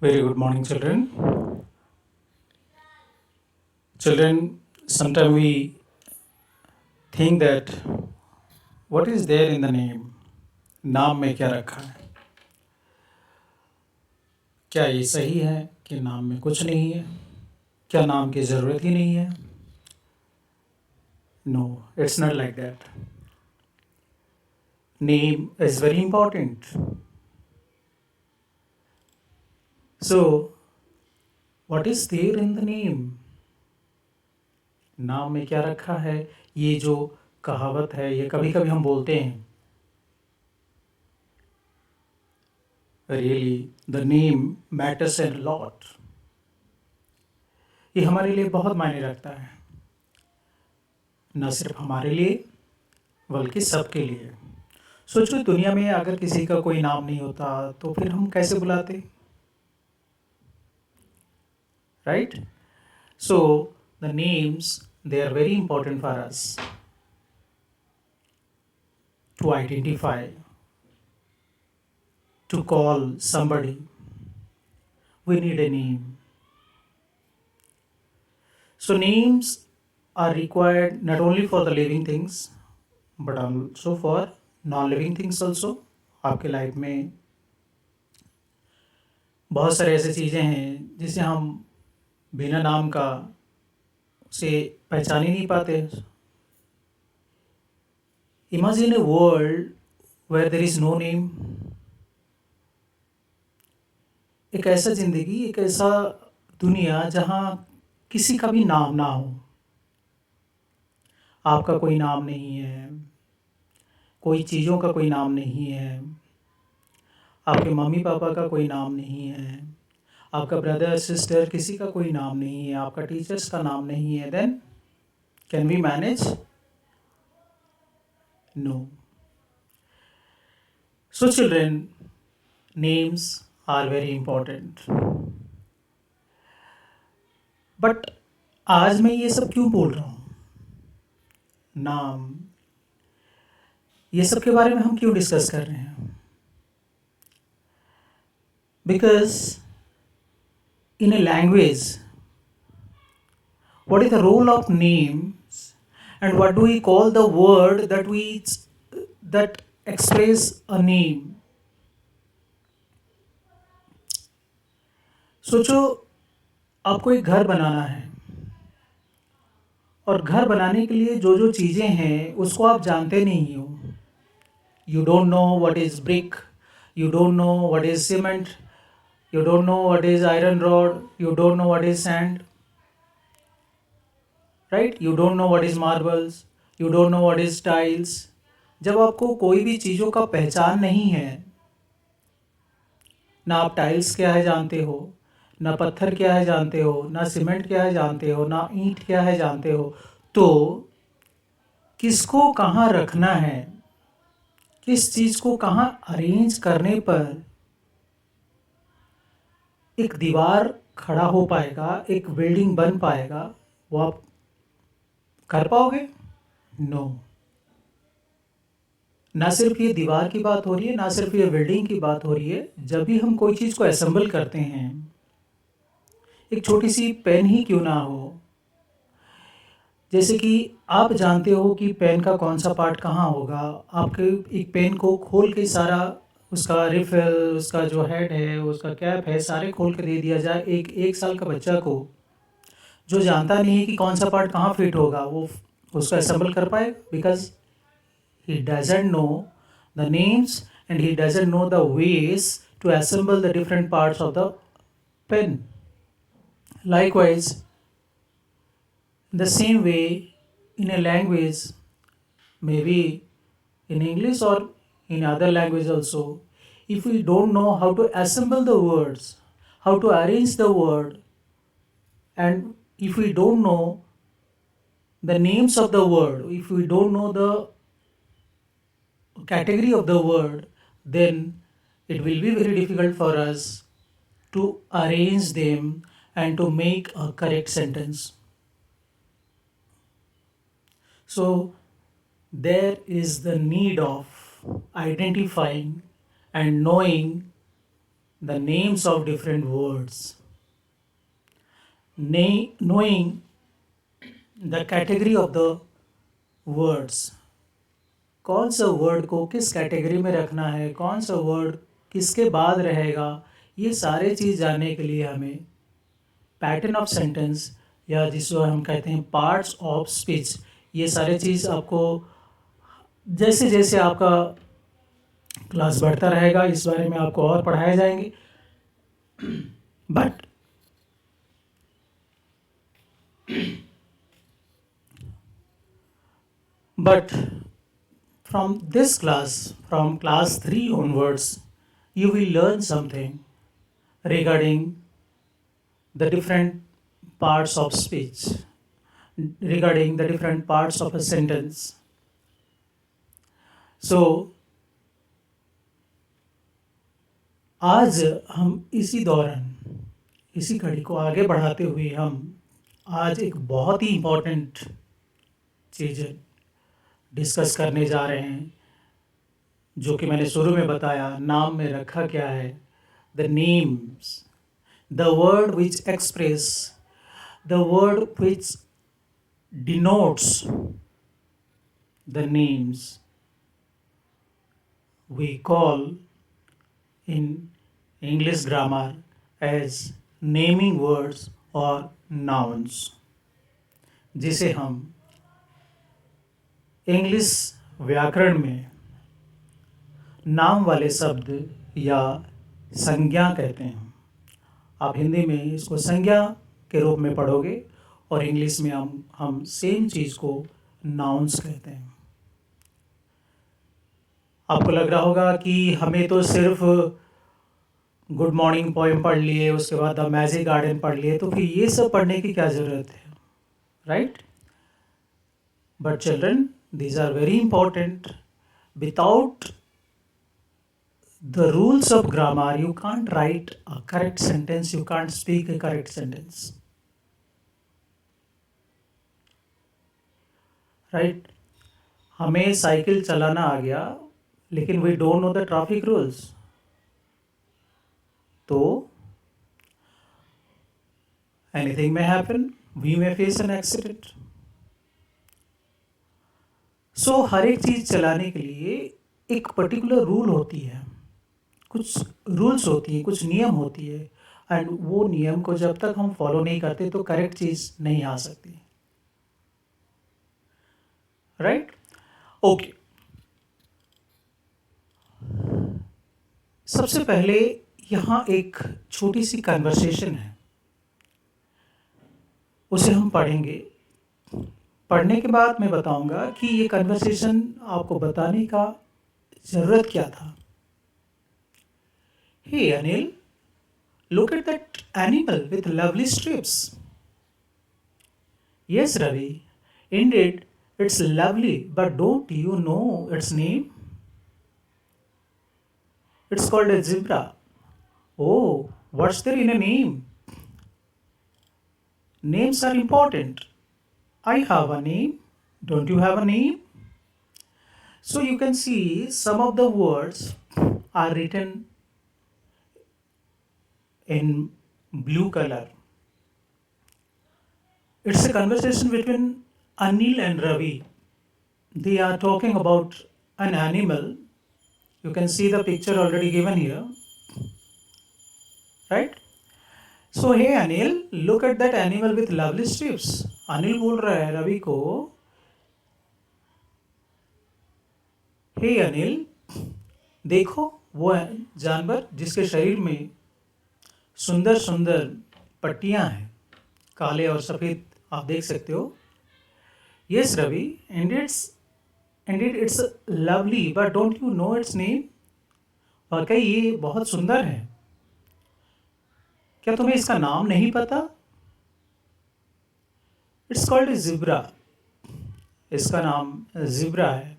Very good morning, children. Children, sometimes we think that what is there in the name? नाम में क्या रखा है? क्या ये सही है कि नाम में कुछ नहीं है? क्या नाम की ज़रूरत ही नहीं है? No, it's not like that. Name is very important. So, what is there in the name? नाम में क्या रखा है? ये जो कहावत है, ये कभी कभी हम बोलते हैं. Really, the name matters a lot. ये हमारे लिए बहुत मायने रखता है, न सिर्फ हमारे लिए बल्कि सबके लिए. सोचो दुनिया में अगर किसी का कोई नाम नहीं होता तो फिर हम कैसे बुलाते, right? So the names, they are very important for us to identify, to call somebody. We need a name. So names are required not only for the living things but also for non-living things also. आपके life में बहुत सारे ऐसे चीज़ें हैं जिसे हम बिना नाम का उसे पहचान ही नहीं पाते. Imagine a world where there is no name. एक ऐसा ज़िंदगी, एक ऐसा दुनिया जहाँ किसी का भी नाम ना हो. आपका कोई नाम नहीं है, कोई चीज़ों का कोई नाम नहीं है, आपके मम्मी पापा का कोई नाम नहीं है, आपका ब्रदर सिस्टर किसी का कोई नाम नहीं है, आपका टीचर्स का नाम नहीं है. Then can we manage? No. So children, names are very important. But आज मैं ये सब क्यों बोल रहा हूँ? नाम, ये सब के बारे में हम क्यों डिस्कस कर रहे हैं? Because in a language, what is the role of names and what do we call the word that express a name? सोचो, आपको एक घर बनाना है और घर बनाने के लिए जो जो चीज़ें हैं उसको आप जानते नहीं हो. You don't know what is brick, you don't know what is cement, you don't know what is iron rod, you don't know what is sand, right? You don't know what is marbles, you don't know what is tiles. जब आपको कोई भी चीज़ों का पहचान नहीं है, ना आप टाइल्स क्या है जानते हो, ना पत्थर क्या है जानते हो, ना सीमेंट क्या है जानते हो, ना ईंट क्या है जानते हो, तो किसको कहाँ रखना है, किस चीज़ को कहाँ अरेंज करने पर एक दीवार खड़ा हो पाएगा, एक बिल्डिंग बन पाएगा, वो आप कर पाओगे? नो. ना सिर्फ ये दीवार की बात हो रही है, ना सिर्फ ये बिल्डिंग की बात हो रही है. जब भी हम कोई चीज़ को असेंबल करते हैं, एक छोटी सी पेन ही क्यों ना हो, जैसे कि आप जानते हो कि पेन का कौन सा पार्ट कहाँ होगा, आपके एक पेन को खोल के सारा उसका रिफिल, उसका जो हेड है, उसका कैप है, सारे खोल के दे दिया जाए एक एक साल का बच्चा को जो जानता नहीं है कि कौन सा पार्ट कहाँ फिट होगा, वो उसको असेंबल कर पाए? Because he doesn't know the names and he doesn't know the ways to assemble the different parts of the pen. Likewise, the same way in a language, maybe in English or in other language also, if we don't know how to assemble the words, how to arrange the word, and if we don't know the names of the word, if we don't know the category of the word, then it will be very difficult for us to arrange them and to make a correct sentence. So there is the need of identifying and knowing the names of different words. Knowing the category of the words, कौन सा word को किस category में रखना है, कौन सा word किसके बाद रहेगा, ये सारे चीज़ जानने के लिए हमें पैटर्न ऑफ सेंटेंस या जिसको हम कहते हैं पार्ट्स ऑफ स्पीच, ये सारे चीज़ आपको जैसे जैसे आपका क्लास बढ़ता रहेगा इस बारे में आपको और पढ़ाए जाएंगे. But from this class, from class 3 onwards, you will learn something regarding the different parts of speech, regarding the different parts of a sentence. So आज हम इसी दौरान इसी कड़ी को आगे बढ़ाते हुए हम आज एक बहुत ही इम्पोर्टेंट चीज़ डिस्कस करने जा रहे हैं, जो कि मैंने शुरू में बताया नाम में रखा क्या है. The names, the word which express, the word which denotes the names we call in English grammar as naming words or nouns, जिसे हम इंग्लिश व्याकरण में नाम वाले शब्द या संज्ञा कहते हैं. आप हिंदी में इसको संज्ञा के रूप में पढ़ोगे और इंग्लिश में हम सेम चीज़ को नाउन्स कहते हैं. आपको लग रहा होगा कि हमें तो सिर्फ गुड मॉर्निंग पोएम पढ़ लिए, उसके बाद द मैजिक गार्डन पढ़ लिए, तो फिर ये सब पढ़ने की क्या ज़रूरत है, right? But children, these are very important. Without the rules of grammar you can't write a correct sentence, you can't speak a correct sentence, right? हमें साइकिल चलाना आ गया लेकिन we don't know the traffic rules, तो anything may happen, we may face an accident. So हर एक चीज़ चलाने के लिए एक पर्टिकुलर रूल होती है, कुछ रूल्स होती है, कुछ नियम होती है, एंड वो नियम को जब तक हम फॉलो नहीं करते तो करेक्ट चीज़ नहीं आ सकती, राइट? ओके, सबसे पहले यहाँ एक छोटी सी कन्वर्सेशन है, उसे हम पढ़ेंगे. पढ़ने के बाद मैं बताऊंगा कि ये कन्वर्सेशन आपको बताने का ज़रूरत क्या था. हे Anil, look at that animal with lovely strips. Yes, Ravi, indeed, it's lovely, but don't you know its name? It's called a zebra. Oh, what's there in a name? Names are important. I have a name. Don't you have a name? So you can see some of the words are written in blue color. It's a conversation between Anil and Ravi. They are talking about an animal. You can see the picture already given here, right? So hey Anil, look at that animal with lovely strips. Anil बोल रहा है रवि को, हे अनिल, देखो वो जानवर जिसके शरीर में सुंदर सुंदर पट्टियां हैं, काले और सफ़ेद, आप देख सकते हो. Yes Ravi, indeed it's lovely, but don't you know its name? वाकई ये बहुत सुंदर है, क्या तुम्हें इसका नाम नहीं पता? It's called zebra. इसका नाम ज़िब्रा है.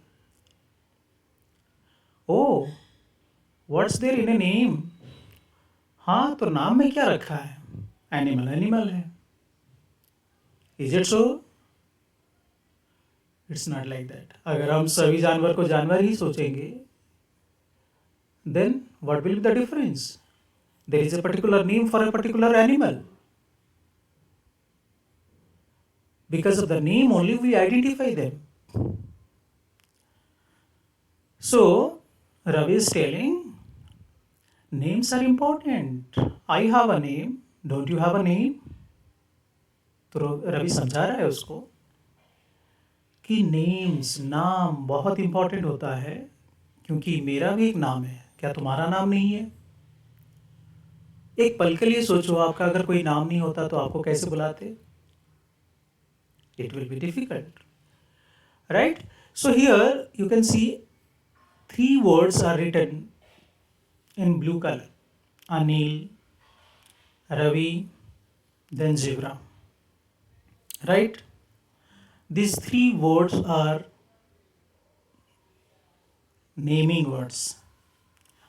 Oh, what's there in a name? हाँ, तो नाम में क्या रखा है? एनिमल है. Is it so? It's not like that. अगर हम सभी जानवर को जानवर ही सोचेंगे, then what will be the difference? There is a particular name for a particular animal. Because of the name only we identify them. So, Ravi is telling, names are important. I have a name. Don't you have a name? तो रवि समझा रहा है उसको कि names, नाम बहुत important होता है, क्योंकि मेरा भी एक नाम है, क्या तुम्हारा नाम नहीं है? एक पल के लिए सोचो, आपका अगर कोई नाम नहीं होता तो आपको कैसे बुलाते? It will be difficult, right? So here you can see 3 words are written in blue color: Anil, Ravi, then zebra, right? These 3 words are naming words.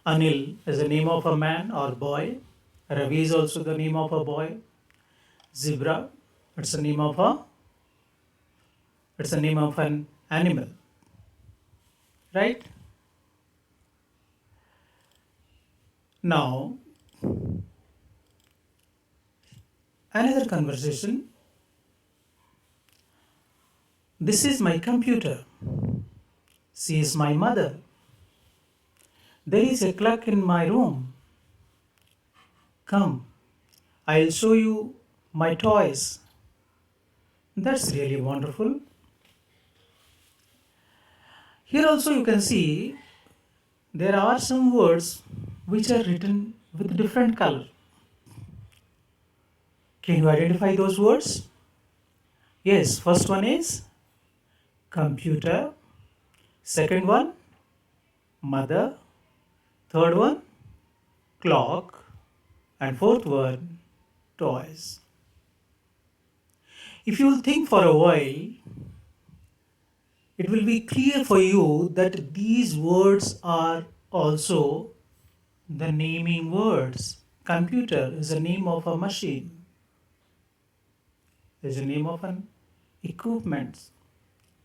Anil is the name of a man or boy. Ravi is also the name of a boy. Zebra, it's the name of an animal, right? Now, another conversation. This is my computer. She is my mother. There is a clock in my room. Come, I'll show you my toys. That's really wonderful. Here also you can see there are some words which are written with different color. Can you identify those words? Yes, first one is computer, second one mother, third one clock, and fourth one toys. If you will think for a while, it will be clear for you that these words are also the naming words. Computer is the name of a machine, is the name of an equipment.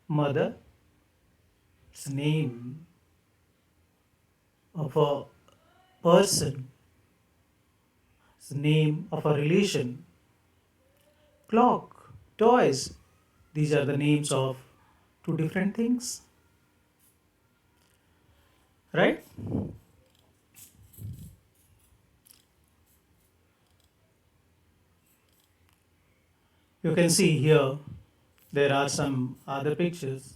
Mother is the name of a person, is the name of a relation. Clock, toys, these are the names of 2 different things, right? You can see here there are some other pictures.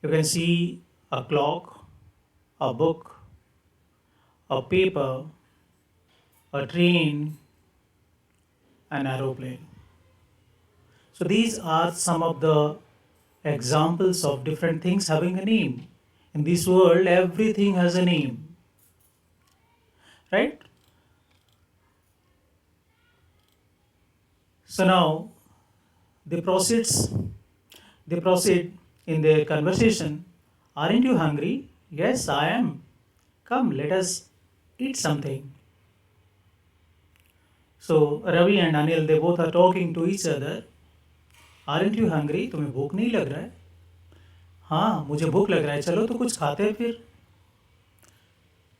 You can see a clock, a book, a paper, a train, an aeroplane. So these are some of the examples of different things having a name. In this world, everything has a name, right? So now they proceed in their conversation. Aren't you hungry? Yes, I am. Come, let us eat something. So Ravi and Anil, they both are talking to each other. Aren't you hungry? तुम्हें भूख नहीं लग रहा है? हाँ, मुझे भूख लग रहा है, चलो तो कुछ खाते हैं फिर.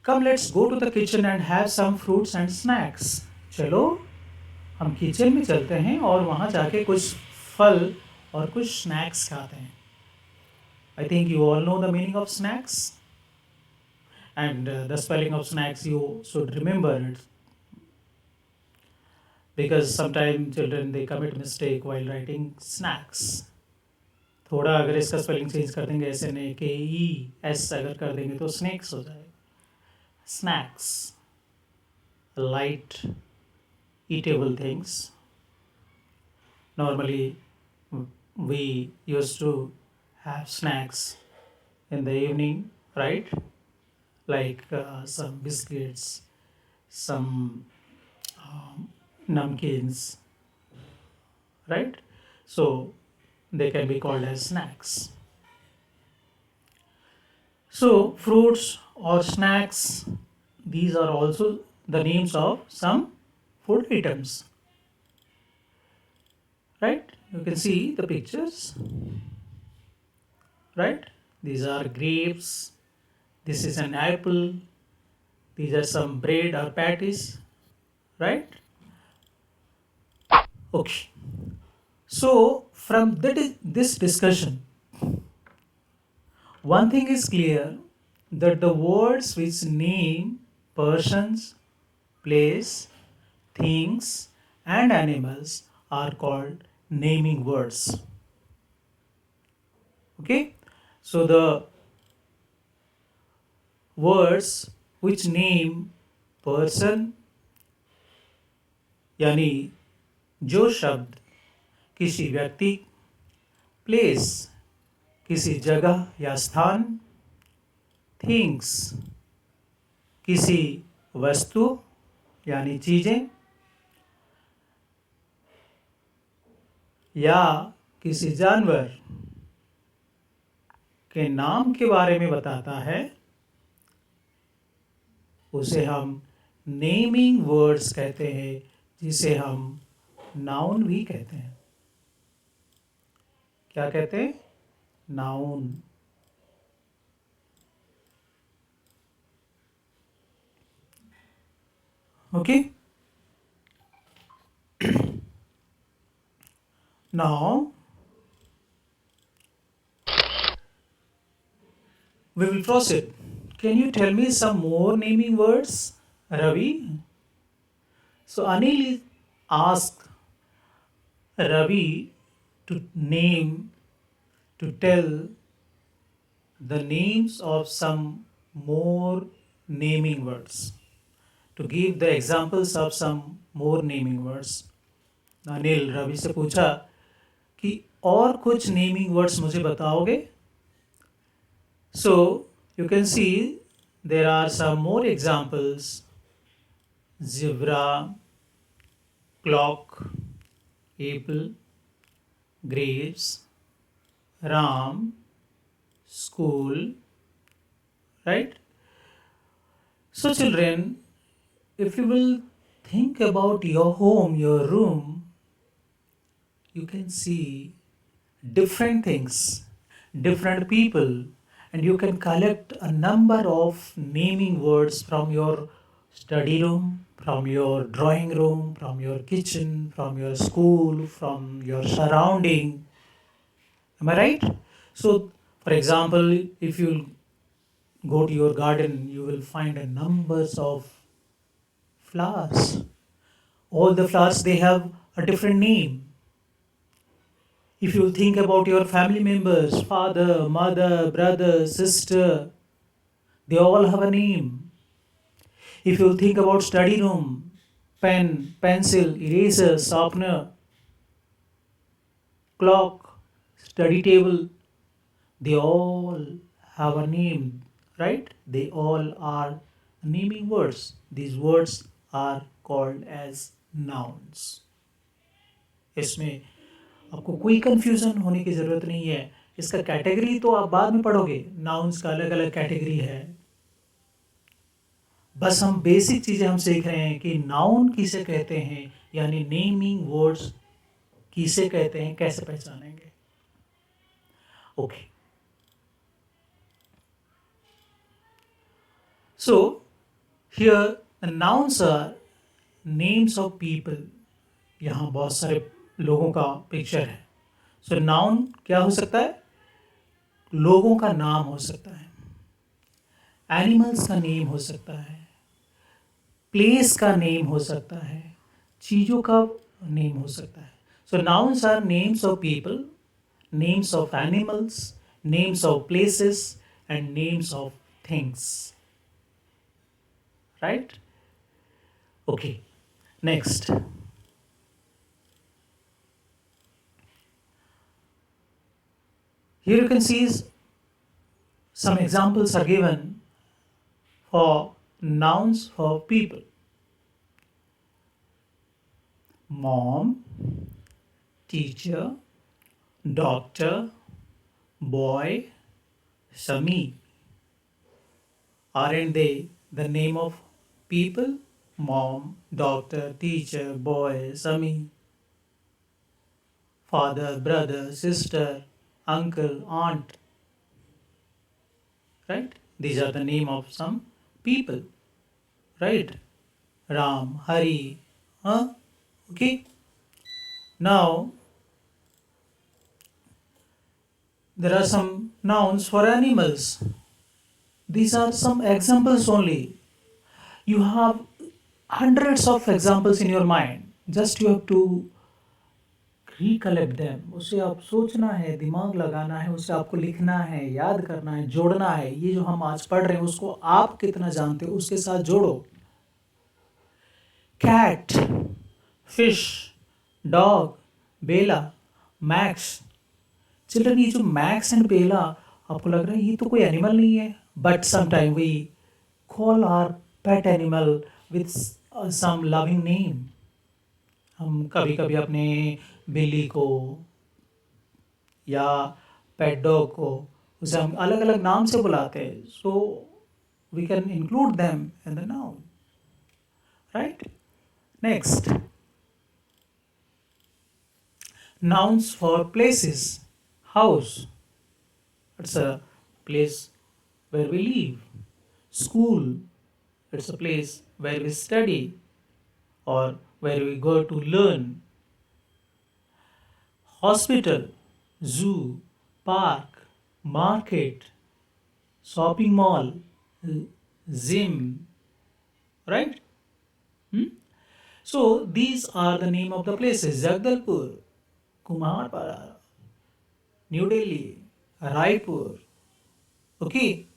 Come, let's go to the kitchen and have some fruits and snacks. चलो हम किचन में चलते हैं और वहाँ जाके कुछ फल और कुछ स्नैक्स खाते हैं. I think you all know the meaning of snacks, and the spelling of snacks you should remember it, because sometimes children they commit mistake while writing snacks. थोड़ा अगर इसका स्पेलिंग चेंज कर देंगे, ऐसे नहीं के ई एस अगर कर देंगे तो स्नैक्स हो जाएगा. Snacks, light eatable things. Normally, we used to have snacks in the evening, right? Like some biscuits, some namkeens, right? So they can be called as snacks. So fruits or snacks, these are also the names of some food items, right? You can see the pictures, right? These are grapes, this is an apple, These are some bread or patties, right? Okay. So, from this discussion, one thing is clear that the words which name persons, place, things, and animals are called naming words. Okay? So, the words which name person यानी जो शब्द किसी व्यक्ति, place किसी जगह या स्थान, things किसी वस्तु यानी चीज़ें, या किसी जानवर के नाम के बारे में बताता है, उसे हम नेमिंग वर्ड्स कहते हैं, जिसे हम नाउन भी कहते हैं। क्या कहते हैं? Noun. Okay, now we will proceed. Can you tell me some more naming words, Ravi? So Anil asked Ravi to tell the names of some more naming words, to give the examples of some more naming words. Anil Ravi से पूछा कि और कुछ naming words मुझे बताओगे? So you can see there are some more examples: zebra, clock, apple, grapes, ram, school, right? So children, if you will think about your home, your room, you can see different things, different people, and you can collect a number of naming words from your study room, from your drawing room, from your kitchen, from your school, from your surrounding. Am I right? So, for example, if you go to your garden, you will find a numbers of flowers. All the flowers, they have a different name. If you think about your family members, father, mother, brother, sister, they all have a name. If you think about study room, pen, pencil, eraser, sharpener, clock, study table, they all have a name, right? They all are naming words. These words are called as nouns. इसमें आपको कोई confusion होने की ज़रूरत नहीं है। इसका category तो आप बाद में पढ़ोगे, नाउन्स का अलग अलग कैटेगरी है। बस हम बेसिक चीज़ें हम सीख रहे हैं कि नाउन किसे कहते हैं, यानी नेमिंग वर्ड्स किसे कहते हैं, कैसे पहचानेंगे। Okay, so here nouns are names of people. यहाँ बहुत सारे लोगों का पिक्चर है। सो नाउन क्या हो सकता है? लोगों का नाम हो सकता है, एनिमल्स का नेम हो सकता है, प्लेस का नेम हो सकता है, चीज़ों का नेम हो सकता है। So nouns are names of people, names of animals, names of places, and names of things. Right? Okay. Next. Here you can see some examples are given for nouns for people. Mom, teacher, doctor, boy, Sami. Aren't they the name of people? Mom, doctor, teacher, boy, Sami. Father, brother, sister, uncle, aunt. Right? These are the name of some people. right? Ram, Hari, huh? Okay. Now there are some nouns for animals. These are some examples only. You have hundreds of examples in your mind. Just you have to recollect them. उसे आप सोचना है, दिमाग लगाना है, उसे आपको लिखना है, याद करना है, जोड़ना है. ये जो हम आज पढ़ रहे हैं उसको आप कितना जानते हो उसके साथ जोड़ो. कैट, फिश, डॉग, बेला, मैक्स. चिल्ड्रन, ये जो मैक्स एंड बेला आपको लग रहा है ये तो कोई एनिमल नहीं है. But sometime we call our pet animal with some loving name. हम कभी कभी अपने बिल्ली को या पेट डॉग को उसे हम अलग अलग नाम से बुलाते हैं. So we can include them in the noun, right. Next, nouns for places. House, it's a place where we live. School, it's a place where we study or where we go to learn. Hospital, zoo, park, market, shopping mall, gym, right? Hmm? So these are the name of the places: Jagdalpur, Kumarpara, New Delhi, Raipur, okay,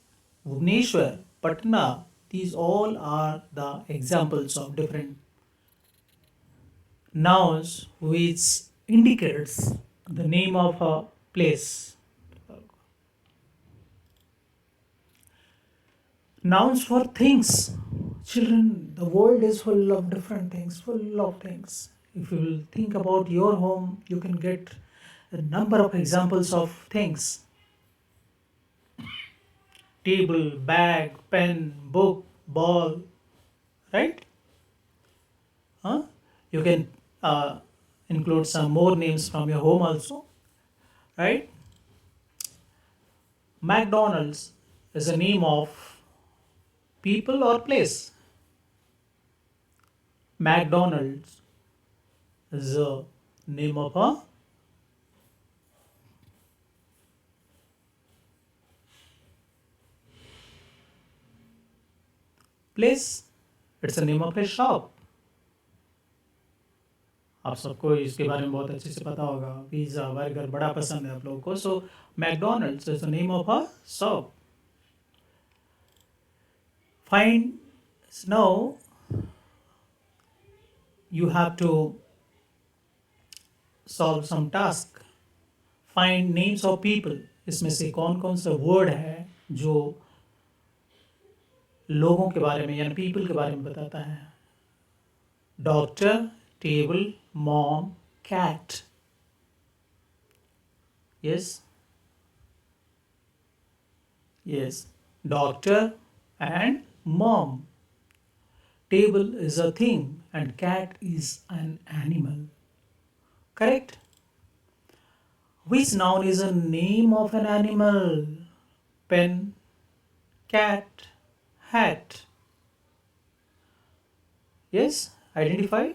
Bhubaneswar, Patna. These all are the examples of different nouns which indicates the name of a place. Nouns for things. Children, the world is full of different things, full of things. If you will think about your home, you can get a number of examples of things: table, bag, pen, book, ball, right? Huh? You can include some more names from your home also, right? McDonald's is a name of people or place. McDonald's is a name of a place. It's a name of a shop. आप सबको इसके बारे में बहुत अच्छे से पता होगा. पिज़्ज़ा, बर्गर बड़ा पसंद है आप लोगों को. So McDonald's is the name of a shop. Find. Now you have to solve some task. Find names of people. इसमें से कौन कौन सा वर्ड है जो लोगों के बारे में यानी पीपल के बारे में बताता है. Doctor, table, mom, cat. yes yes doctor and mom. Table is a thing and cat is an animal, correct. Which noun is a name of an animal? Pen, cat, hat. Yes, identify.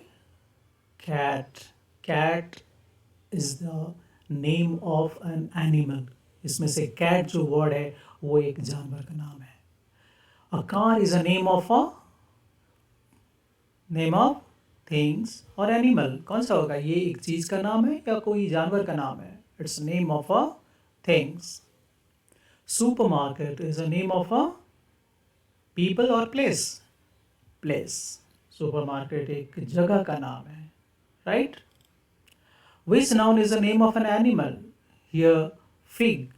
Cat. Cat is the name of an animal. इसमें से cat जो word है वो एक जानवर का नाम है. A car is a name of things or animal. कौन सा होगा? ये एक चीज का नाम है या कोई जानवर का नाम है? It's a name of a things. Supermarket is a name of a people or place. Place. Supermarket एक जगह का नाम है, right? Which noun is the name of an animal? Here, fig,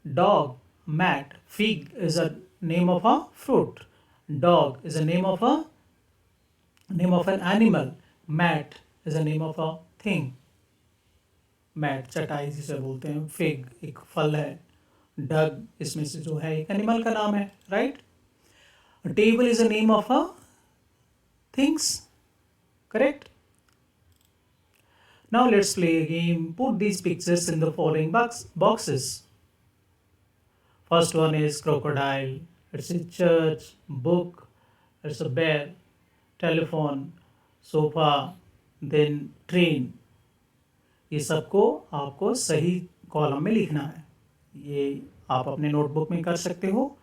dog, mat. Fig is a name of a fruit. Dog is a name of an animal. Mat is a name of a thing. Mat चटाई जिसे बोलते हैं. Fig एक फल है. Dog इसमें से जो है एक animal का नाम है, right? A table is a name of a things, correct? Now let's play a game. Put these pictures in the following boxes. First one is crocodile. It's a church, book, it's a bear, telephone, sofa, then train. ये सबको आपको सही column में लिखना है। ये आप अपने नोटबुक में कर सकते हो।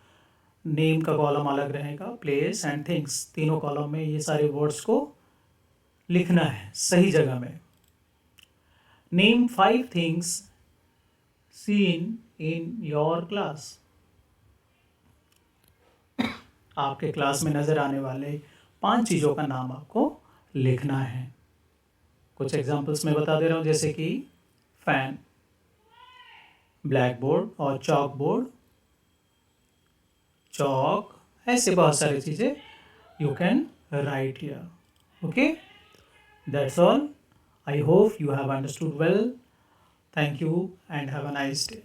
नेम का कॉलम अलग रहेगा, प्लेस एंड थिंग्स, तीनों कॉलम में ये सारे वर्ड्स को लिखना है सही जगह में। Name 5 things seen in your class. आपके क्लास में नज़र आने वाले 5 चीज़ों का नाम आपको लिखना है। कुछ एग्जांपल्स मैं बता दे रहा हूँ, जैसे कि फैन, ब्लैक बोर्ड और चॉक बोर्ड, chalk, ऐसे बहुत सारी चीज़ें you can write here. Okay, that's all. I hope you have understood well. Thank you and have a nice day.